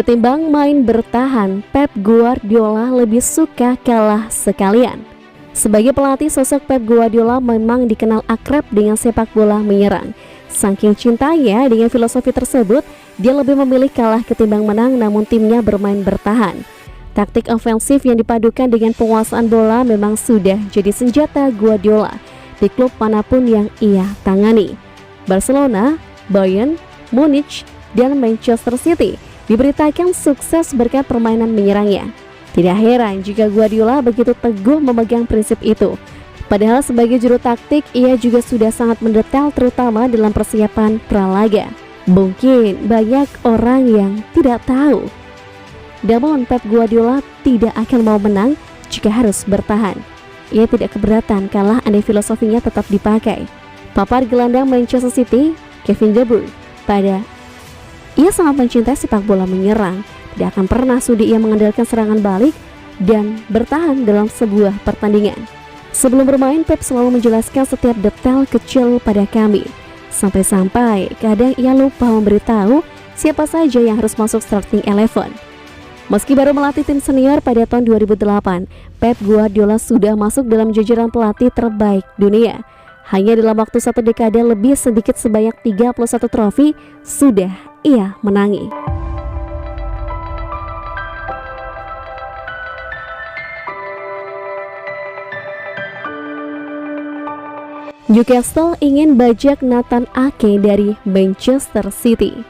Ketimbang main bertahan, Pep Guardiola lebih suka kalah sekalian. Sebagai pelatih, sosok Pep Guardiola memang dikenal akrab dengan sepak bola menyerang. Saking cintanya dengan filosofi tersebut, dia lebih memilih kalah ketimbang menang namun timnya bermain bertahan. Taktik ofensif yang dipadukan dengan penguasaan bola memang sudah jadi senjata Guardiola di klub manapun yang ia tangani. Barcelona, Bayern, Munich, dan Manchester City diberitakan sukses berkat permainan menyerangnya. Tidak heran jika Guardiola begitu teguh memegang prinsip itu. Padahal sebagai juru taktik, ia juga sudah sangat mendetail terutama dalam persiapan pralaga. Mungkin banyak orang yang tidak tahu. Namun Pep Guardiola tidak akan mau menang jika harus bertahan. Ia tidak keberatan kalah andai filosofinya tetap dipakai. Papar gelandang Manchester City, Kevin De Bruyne, ia sangat mencintai sepak bola menyerang. Tidak akan pernah sudi ia mengandalkan serangan balik dan bertahan dalam sebuah pertandingan. Sebelum bermain, Pep selalu menjelaskan setiap detail kecil pada kami. Sampai-sampai kadang ia lupa memberitahu siapa saja yang harus masuk starting 11. Meski baru melatih tim senior pada tahun 2008, Pep Guardiola sudah masuk dalam jajaran pelatih terbaik dunia. Hanya dalam waktu satu dekade lebih sedikit sebanyak 31 trofi sudah ia menangi. Newcastle ingin bajak Nathan Ake dari Manchester City.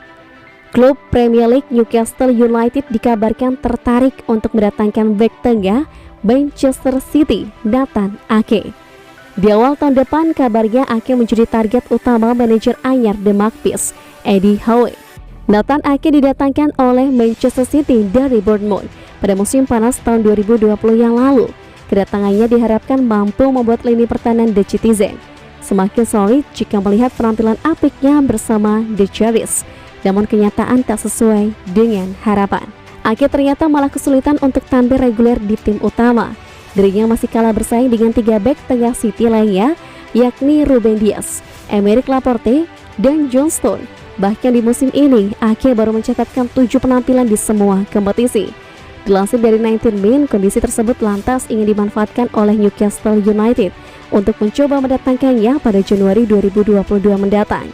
Klub Premier League Newcastle United dikabarkan tertarik untuk mendatangkan bek tengah Manchester City, Nathan Ake. Di awal tahun depan, kabarnya Ake menjadi target utama manajer anyar The Magpies, Eddie Howe. Nathan Ake didatangkan oleh Manchester City dari Bournemouth pada musim panas tahun 2020 yang lalu. Kedatangannya diharapkan mampu membuat lini pertahanan The Citizen semakin solid jika melihat penampilan apiknya bersama The Cherries. Namun kenyataan tak sesuai dengan harapan. Ake ternyata malah kesulitan untuk tampil reguler di tim utama. Dirinya masih kalah bersaing dengan 3 bek tengah City lainnya, yakni Ruben Dias, Aymeric Laporte, dan John Stone. Bahkan di musim ini, Ake baru mencatatkan 7 penampilan di semua kompetisi. Dilansir dari 19 Min, kondisi tersebut lantas ingin dimanfaatkan oleh Newcastle United untuk mencoba mendatangkannya pada Januari 2022 mendatang.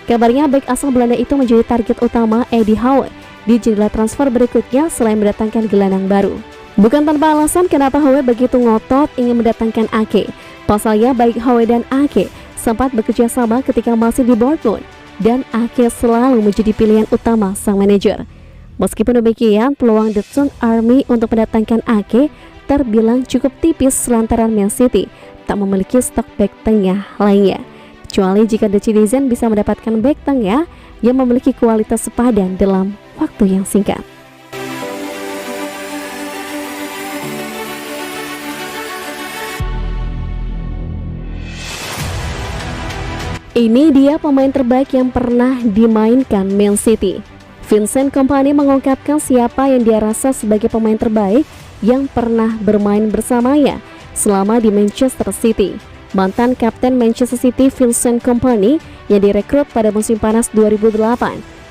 Kabarnya bek asal Belanda itu menjadi target utama Eddie Howe di jendela transfer berikutnya selain mendatangkan gelandang baru. Bukan tanpa alasan kenapa Howe begitu ngotot ingin mendatangkan Ake. Pasalnya baik Howe dan Ake sempat bekerja sama ketika masih di Bournemouth dan Ake selalu menjadi pilihan utama sang manajer. Meskipun demikian, peluang The Sun Army untuk mendatangkan Ake terbilang cukup tipis lantaran Man City tak memiliki stok bek tengah lainnya. Kecuali jika The Citizen bisa mendapatkan bek tengah yang memiliki kualitas sepadan dalam waktu yang singkat. Ini dia pemain terbaik yang pernah dimainkan Man City. Vincent Kompany mengungkapkan siapa yang dia rasa sebagai pemain terbaik yang pernah bermain bersamanya selama di Manchester City. Mantan kapten Manchester City Vincent Kompany yang direkrut pada musim panas 2008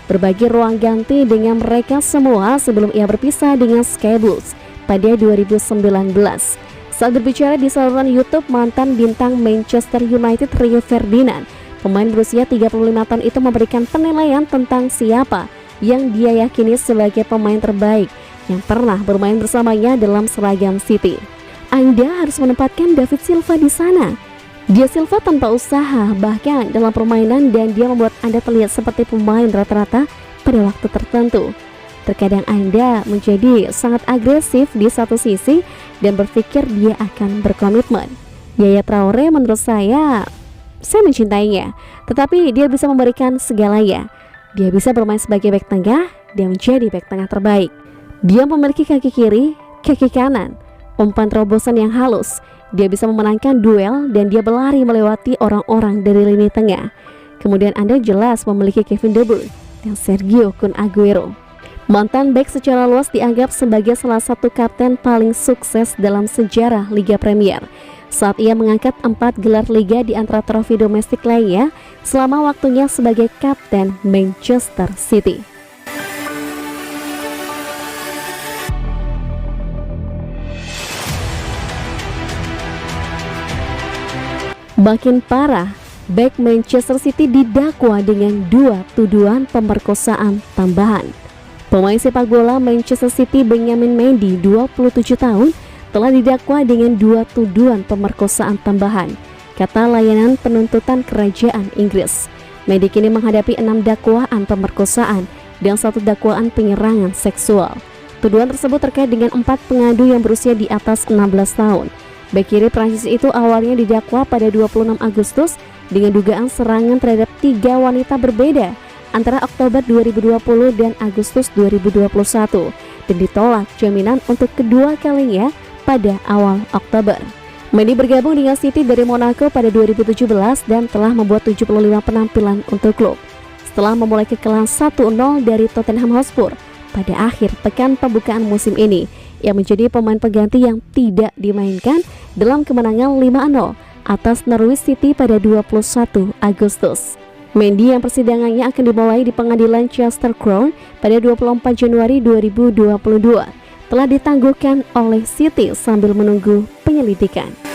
berbagi ruang ganti dengan mereka semua sebelum ia berpisah dengan Sky Blues pada 2019. Saat berbicara di saluran YouTube mantan bintang Manchester United Rio Ferdinand, pemain berusia 35 tahun itu memberikan penilaian tentang siapa yang dia yakini sebagai pemain terbaik yang pernah bermain bersamanya dalam seragam City. Anda harus menempatkan David Silva di sana. Dia Silva tanpa usaha bahkan dalam permainan dan dia membuat Anda terlihat seperti pemain rata-rata pada waktu tertentu. Terkadang Anda menjadi sangat agresif di satu sisi dan berpikir dia akan berkomitmen. Yaya Traore menurut saya mencintainya, tetapi dia bisa memberikan segalanya. Dia bisa bermain sebagai bek tengah dan menjadi bek tengah terbaik. Dia memiliki kaki kiri, kaki kanan, umpan terobosan yang halus. Dia bisa memenangkan duel dan dia berlari melewati orang-orang dari lini tengah. Kemudian Anda jelas memiliki Kevin De Bruyne dan Sergio Kun Aguero. Mantan bek secara luas dianggap sebagai salah satu kapten paling sukses dalam sejarah Liga Premier. Saat ia mengangkat 4 gelar Liga di antara trofi domestik lainnya selama waktunya sebagai kapten Manchester City. Makin parah, bek Manchester City didakwa dengan 2 tuduhan pemerkosaan tambahan. Pemain sepak bola Manchester City Benjamin Mendy, 27 tahun, telah didakwa dengan 2 tuduhan pemerkosaan tambahan, kata layanan penuntutan kerajaan Inggris. Mendy kini menghadapi 6 dakwaan pemerkosaan dan 1 dakwaan penyerangan seksual. Tuduhan tersebut terkait dengan 4 pengadu yang berusia di atas 16 tahun. Bek kiri Prancis itu awalnya didakwa pada 26 Agustus dengan dugaan serangan terhadap 3 wanita berbeda antara Oktober 2020 dan Agustus 2021 dan ditolak jaminan untuk kedua kalinya pada awal Oktober. Mendy bergabung dengan City dari Monaco pada 2017 dan telah membuat 75 penampilan untuk klub. Setelah memulai kekalahan 1-0 dari Tottenham Hotspur pada akhir pekan pembukaan musim ini, ia menjadi pemain pengganti yang tidak dimainkan dalam kemenangan 5-0 atas Norwich City pada 21 Agustus. Mendy yang persidangannya akan dimulai di pengadilan Chester Crown pada 24 Januari 2022 telah ditangguhkan oleh City sambil menunggu penyelidikan.